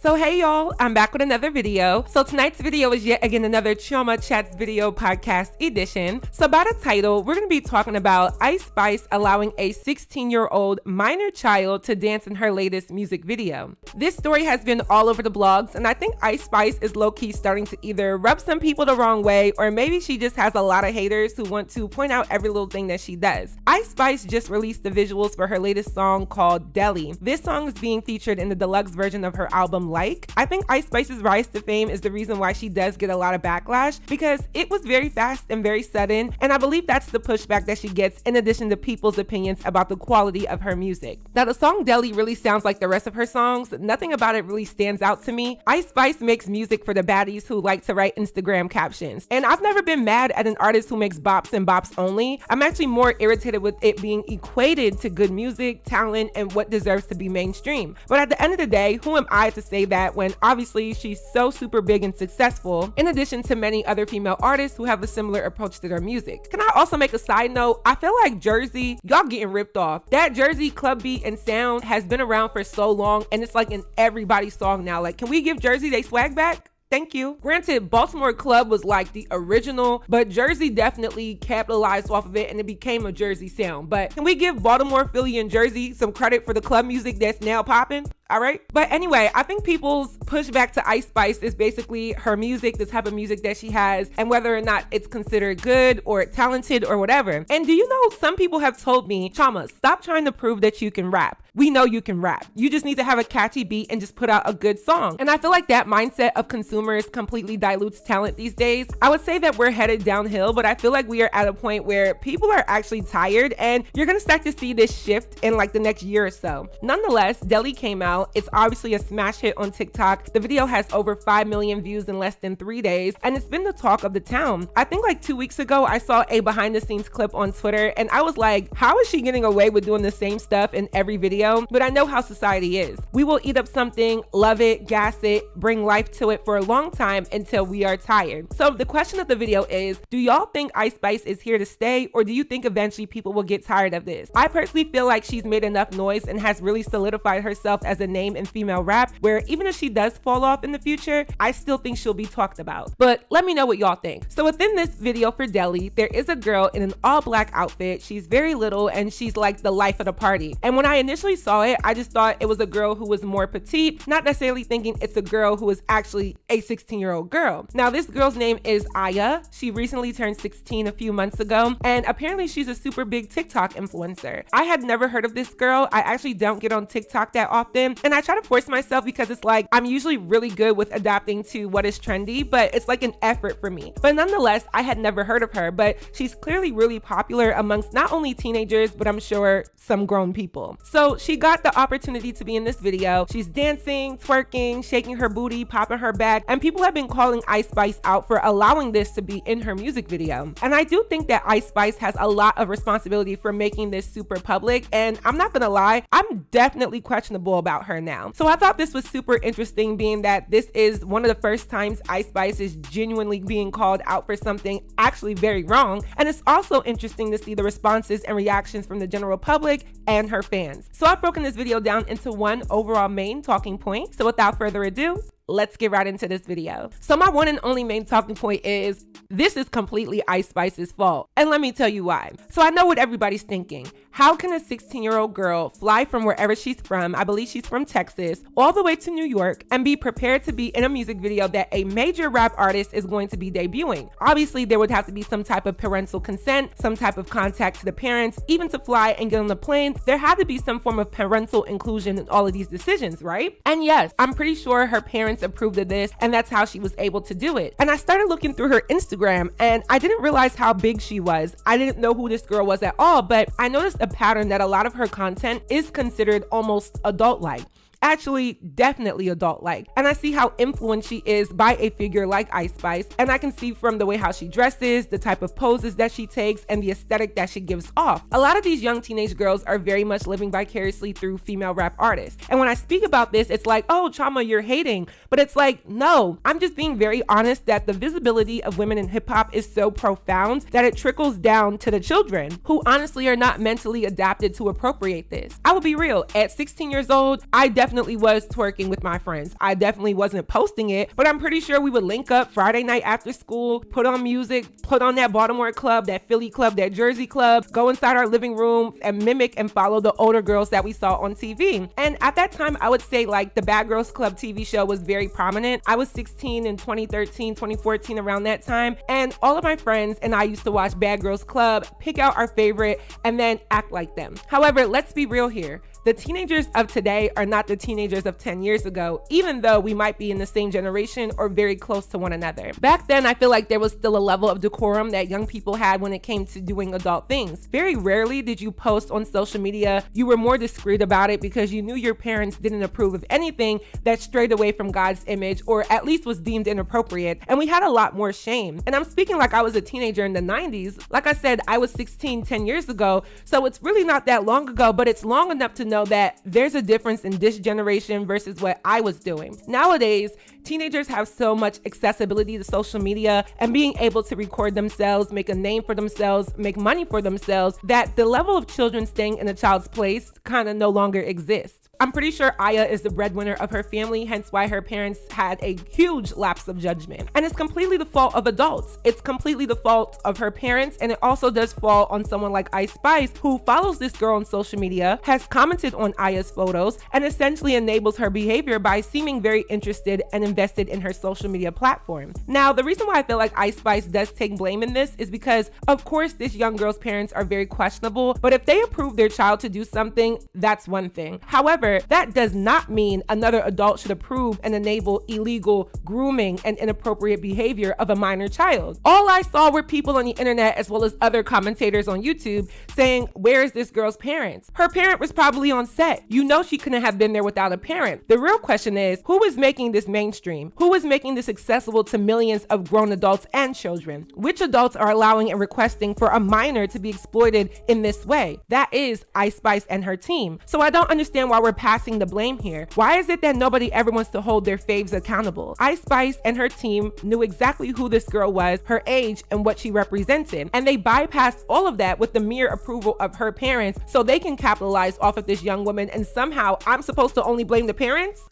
So hey y'all, I'm back with another video. So tonight's video is yet again another Chioma Chats video podcast edition. So by the title, we're going to be talking about Ice Spice allowing a 16-year-old minor child to dance in her latest music video. This story has been all over the blogs, and I think Ice Spice is low-key starting to either rub some people the wrong way, or maybe she just has a lot of haters who want to point out every little thing that she does. Ice Spice just released the visuals for her latest song called Deli. This song is being featured in the deluxe version of her album Like. I think Ice Spice's rise to fame is the reason why she does get a lot of backlash, because it was very fast and very sudden, and I believe that's the pushback that she gets in addition to people's opinions about the quality of her music. Now the song Deli really sounds like the rest of her songs. Nothing about it really stands out to me. Ice Spice makes music for the baddies who like to write Instagram captions, and I've never been mad at an artist who makes bops and bops only. I'm actually more irritated with it being equated to good music, talent, and what deserves to be mainstream. But at the end of the day, who am I to say that when obviously she's so super big and successful, in addition to many other female artists who have a similar approach to their music. Can I also make a side note? I feel like Jersey, y'all getting ripped off. That Jersey club beat and sound has been around for so long, and it's like in everybody's song now. Like, can we give Jersey they swag back? Thank you. Granted, Baltimore Club was like the original, but Jersey definitely capitalized off of it and it became a Jersey sound. But can we give Baltimore, Philly, and Jersey some credit for the club music that's now popping? All right. But anyway, I think people's pushback to Ice Spice is basically her music, the type of music that she has, and whether or not it's considered good or talented or whatever. And do you know, some people have told me, Chioma, stop trying to prove that you can rap. We know you can rap. You just need to have a catchy beat and just put out a good song. And I feel like that mindset of consumers completely dilutes talent these days. I would say that we're headed downhill, but I feel like we are at a point where people are actually tired, and you're gonna start to see this shift in like the next year or so. Nonetheless, Deli came out. It's obviously a smash hit on TikTok. The video has over 5 million views in less than 3 days, and it's been the talk of the town. I think like 2 weeks ago, I saw a behind the scenes clip on Twitter, and I was like, how is she getting away with doing the same stuff in every video? But I know how society is. We will eat up something, love it, gas it, bring life to it for a long time until we are tired. So the question of the video is, do y'all think Ice Spice is here to stay, or do you think eventually people will get tired of this? I personally feel like she's made enough noise and has really solidified herself as a name in female rap, where even if she does fall off in the future, I still think she'll be talked about. But let me know what y'all think. So within this video for Deli, there is a girl in an all black outfit. She's very little and she's like the life of the party. And when I initially saw it, I just thought it was a girl who was more petite, not necessarily thinking it's a girl who is actually a 16-year-old girl. Now this girl's name is Aya. She recently turned 16 a few months ago, and apparently she's a super big TikTok influencer. I had never heard of this girl. I actually don't get on TikTok that often, and I try to force myself because it's like I'm usually really good with adapting to what is trendy, but it's like an effort for me. But nonetheless, I had never heard of her, but she's clearly really popular amongst not only teenagers, but I'm sure some grown people. So she got the opportunity to be in this video. She's dancing, twerking, shaking her booty, popping her back, and people have been calling Ice Spice out for allowing this to be in her music video. And I do think that Ice Spice has a lot of responsibility for making this super public, and I'm not gonna lie, I'm definitely questionable about her now. So I thought this was super interesting, being that this is one of the first times Ice Spice is genuinely being called out for something actually very wrong. And it's also interesting to see the responses and reactions from the general public and her fans. So I've broken this video down into one overall main talking point. So without further ado, let's get right into this video. So my one and only main talking point is, this is completely Ice Spice's fault. And let me tell you why. So I know what everybody's thinking. How can a 16-year-old girl fly from wherever she's from, I believe she's from Texas, all the way to New York, and be prepared to be in a music video that a major rap artist is going to be debuting? Obviously, there would have to be some type of parental consent, some type of contact to the parents, even to fly and get on the plane. There had to be some form of parental inclusion in all of these decisions, right? And yes, I'm pretty sure her parents approved of this, and that's how she was able to do it. And I started looking through her Instagram, and I didn't realize how big she was. I didn't know who this girl was at all, but I noticed a pattern that a lot of her content is considered almost adult-like. actually definitely adult-like. And I see how influenced she is by a figure like Ice Spice, and I can see from the way how she dresses, the type of poses that she takes, and the aesthetic that she gives off. A lot of these young teenage girls are very much living vicariously through female rap artists. And when I speak about this, it's like, oh, Chioma, you're hating. But it's like, no, I'm just being very honest that the visibility of women in hip-hop is so profound that it trickles down to the children who honestly are not mentally adapted to appropriate this. I will be real, at 16 years old, I definitely definitely was twerking with my friends. I definitely wasn't posting it, but I'm pretty sure we would link up Friday night after school, put on music, put on that Baltimore club, that Philly club, that Jersey club, go inside our living room and mimic and follow the older girls that we saw on TV. And at that time, I would say like the Bad Girls Club TV show was very prominent. I was 16 in 2013, 2014, around that time. And all of my friends and I used to watch Bad Girls Club, pick out our favorite, and then act like them. However, let's be real here. The teenagers of today are not the teenagers of 10 years ago, even though we might be in the same generation or very close to one another. Back then, I feel like there was still a level of decorum that young people had when it came to doing adult things. Very rarely did you post on social media. You were more discreet about it because you knew your parents didn't approve of anything that strayed away from God's image or at least was deemed inappropriate. And we had a lot more shame. And I'm speaking like I was a teenager in the 90s. Like I said, I was 16 10 years ago. So it's really not that long ago, but it's long enough to know that there's a difference in this generation versus what I was doing. Nowadays, teenagers have so much accessibility to social media and being able to record themselves, make a name for themselves, make money for themselves, that the level of children staying in a child's place kind of no longer exists. I'm pretty sure Aya is the breadwinner of her family, hence why her parents had a huge lapse of judgment. And it's completely the fault of adults. It's completely the fault of her parents, and it also does fall on someone like Ice Spice, who follows this girl on social media, has commented on Aya's photos, and essentially enables her behavior by seeming very interested and invested in her social media platform. Now, the reason why I feel like Ice Spice does take blame in this is because, of course, this young girl's parents are very questionable, but if they approve their child to do something, that's one thing. However, that does not mean another adult should approve and enable illegal grooming and inappropriate behavior of a minor child. All I saw were people on the internet as well as other commentators on YouTube saying, where is this girl's parents? Her parent was probably on set. You know she couldn't have been there without a parent. The real question is, who is making this mainstream? Who is making this accessible to millions of grown adults and children? Which adults are allowing and requesting for a minor to be exploited in this way? That is Ice Spice and her team. So I don't understand why we're passing the blame here. Why is it that nobody ever wants to hold their faves accountable? Ice Spice and her team knew exactly who this girl was, her age, and what she represented, and they bypassed all of that with the mere approval of her parents so they can capitalize off of this young woman, and somehow I'm supposed to only blame the parents?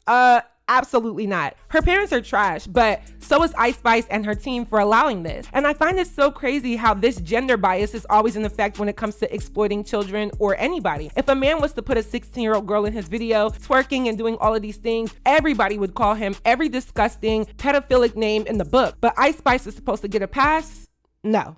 Absolutely not. Her parents are trash, but so is Ice Spice and her team for allowing this. And I find it so crazy how this gender bias is always in effect when it comes to exploiting children or anybody. If a man was to put a 16-year-old girl in his video, twerking and doing all of these things, everybody would call him every disgusting pedophilic name in the book. But Ice Spice is supposed to get a pass? No.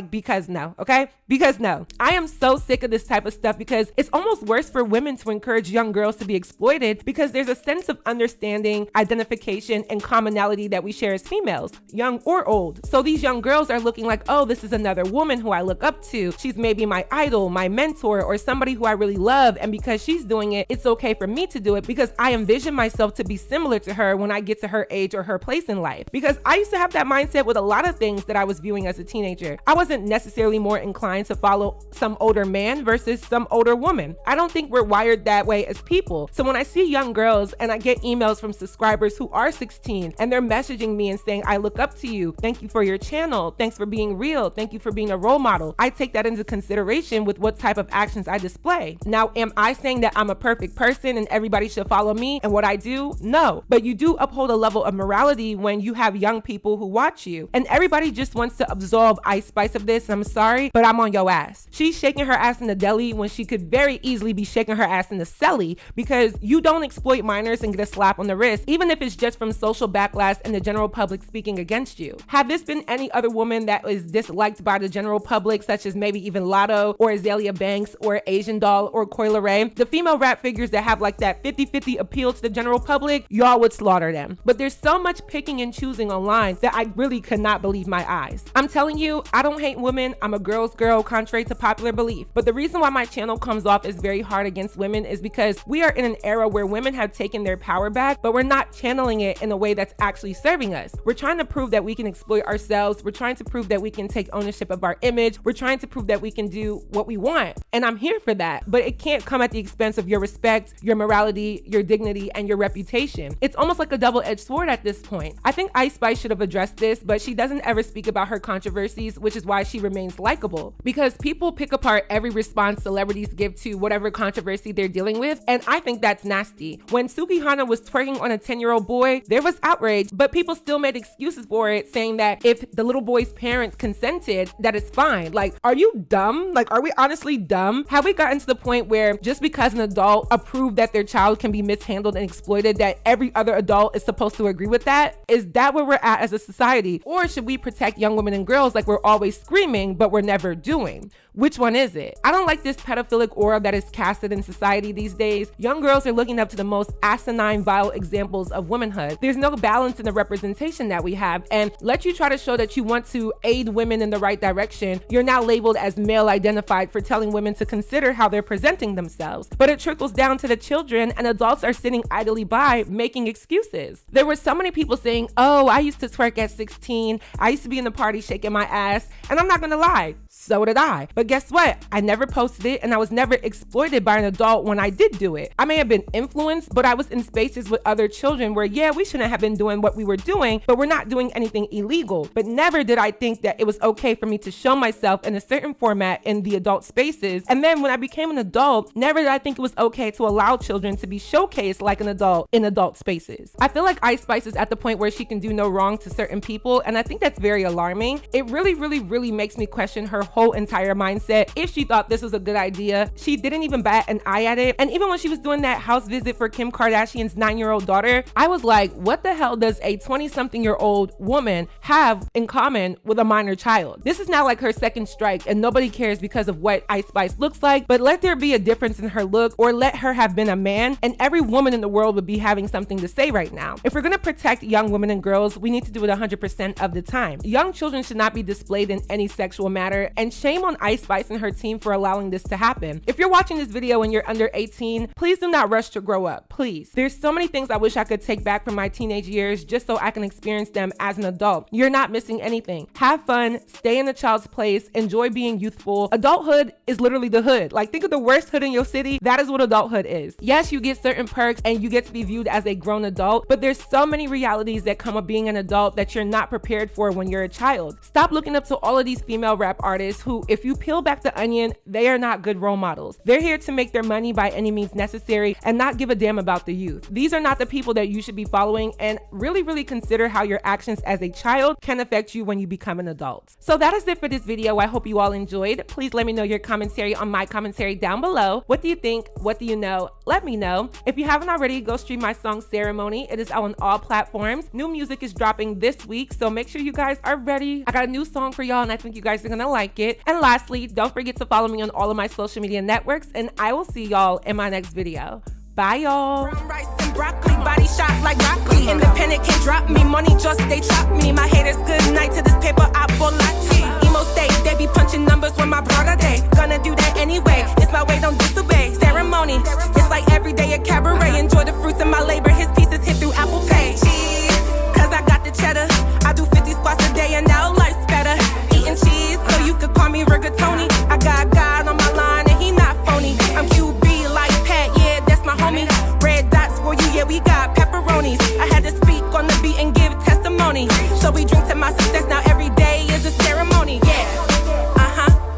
Because no, okay? Because no. I am so sick of this type of stuff because it's almost worse for women to encourage young girls to be exploited because there's a sense of understanding, identification, and commonality that we share as females, young or old. So these young girls are looking like, oh, this is another woman who I look up to. She's maybe my idol, my mentor, or somebody who I really love. And because she's doing it, it's okay for me to do it because I envision myself to be similar to her when I get to her age or her place in life. Because I used to have that mindset with a lot of things that I was viewing as a teenager. I wasn't necessarily more inclined to follow some older man versus some older woman. I don't think we're wired that way as people. So when I see young girls and I get emails from subscribers who are 16 and they're messaging me and saying, I look up to you. Thank you for your channel. Thanks for being real. Thank you for being a role model. I take that into consideration with what type of actions I display. Now, am I saying that I'm a perfect person and everybody should follow me and what I do? No, but you do uphold a level of morality when you have young people who watch you, and everybody just wants to absolve Ice Spice of this. I'm sorry, but I'm on your ass. She's shaking her ass in the deli when she could very easily be shaking her ass in the celly, because you don't exploit minors and get a slap on the wrist, even if it's just from social backlash and the general public speaking against you. Had this been any other woman that is disliked by the general public, such as maybe even Lotto or Azalea Banks or Asian Doll or Coi Leray, the female rap figures that have like that 50-50 appeal to the general public, y'all would slaughter them. But there's so much picking and choosing online that I really could not believe my eyes. I'm telling you, I don't hate women. I'm a girl's girl, contrary to popular belief. But the reason why my channel comes off as very hard against women is because we are in an era where women have taken their power back, but we're not channeling it in a way that's actually serving us. We're trying to prove that we can exploit ourselves. We're trying to prove that we can take ownership of our image. We're trying to prove that we can do what we want. And I'm here for that, but it can't come at the expense of your respect, your morality, your dignity, and your reputation. It's almost like a double-edged sword at this point. I think Ice Spice should have addressed this, but she doesn't ever speak about her controversies, which is why she remains likable. Because people pick apart every response celebrities give to whatever controversy they're dealing with, and I think that's nasty. When Sukihana was twerking on a 10-year-old boy, there was outrage, but people still made excuses for it, saying that if the little boy's parents consented, that it's fine. Like, are you dumb? Like, are we honestly dumb? Have we gotten to the point where just because an adult approved that their child can be mishandled and exploited, that every other adult is supposed to agree with that? Is that where we're at as a society? Or should we protect young women and girls like we're always screaming, but we're never doing? Which one is it? I don't like this pedophilic aura that is casted in society these days. Young girls are looking up to the most asinine, vile examples of womanhood. There's no balance in the representation that we have, and let you try to show that you want to aid women in the right direction, you're now labeled as male identified for telling women to consider how they're presenting themselves. But it trickles down to the children, and adults are sitting idly by making excuses. There were so many people saying, oh, I used to twerk at 16, I used to be in the party shaking my ass, and I'm not gonna lie, so did I. But guess what? I never posted it, and I was never exploited by an adult when I did do it. I may have been influenced, but I was in spaces with other children where, yeah, we shouldn't have been doing what we were doing, but we're not doing anything illegal. But never did I think that it was okay for me to show myself in a certain format in the adult spaces. And then when I became an adult, never did I think it was okay to allow children to be showcased like an adult in adult spaces. I feel like Ice Spice is at the point where she can do no wrong to certain people, and I think that's very alarming. It really makes me question her whole entire mindset. If she thought this was a good idea, she didn't even bat an eye at it. And even when she was doing that house visit for Kim Kardashian's 9-year-old daughter, I was like, what the hell does a 20-something-year-old woman have in common with a minor child? This is now like her second strike, and nobody cares because of what Ice Spice looks like. But let there be a difference in her look, or let her have been a man, and every woman in the world would be having something to say right now. If we're gonna protect young women and girls, we need to do it 100% of the time. Young children should not be displayed in any sexual matter, and shame on Ice Spice and her team for allowing this to happen. If you're watching this video and you're under 18, please do not rush to grow up, please. There's so many things I wish I could take back from my teenage years just so I can experience them as an adult. You're not missing anything. Have fun, stay in the child's place, enjoy being youthful. Adulthood is literally the hood. Like, think of the worst hood in your city. That is what adulthood is. Yes, you get certain perks and you get to be viewed as a grown adult, but there's so many realities that come with being an adult that you're not prepared for when you're a child. Stop looking up to all of these female rap artists who, if you peel back the onion, they are not good role models. They're here to make their money by any means necessary and not give a damn about the youth. These are not the people that you should be following, and really consider how your actions as a child can affect you when you become an adult. So that is it for this video. I hope you all enjoyed. Please let me know your commentary on my commentary down below. What do you think? What do you know? Let me know. If you haven't already, go stream my song Ceremony. It is out on all platforms. New music is dropping this week, so make sure you guys are ready. I got a new song for y'all, and I think you guys are gonna like it. And lastly, don't forget to follow me on all of my social media networks, and I will see y'all in my next video. Bye, y'all. Brown rice and broccoli, body shot like broccoli. Independent can't drop me, money just they chop me. My haters good night to this paper, I volati. Emo state, they be punching numbers when my brother day. Gonna do that anyway, it's my way, don't disobey. Ceremony, it's like every day a cabaret. Enjoy the fruits of my labor, his pieces hit through Apple Pay. Cheese, cause I got the cheddar. I do 50 squats a day and now life's better. Eating cheese, so you could call me rigatoni. I got God on my line and he not phony. I'm QB like Pat, yeah, that's my homie. Red dots for you, yeah, we got pepperonis. I had to speak on the beat and give testimony. So we drink to my success, now every day is a ceremony. Yeah,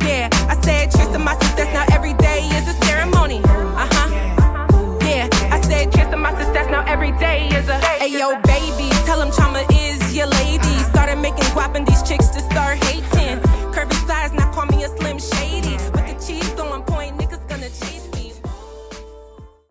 yeah. I said cheers to my success, now every day is a ceremony. Yeah, I said cheers to my success, now every day is a. Ayo, baby, tell him Chioma is your lady. Started making guap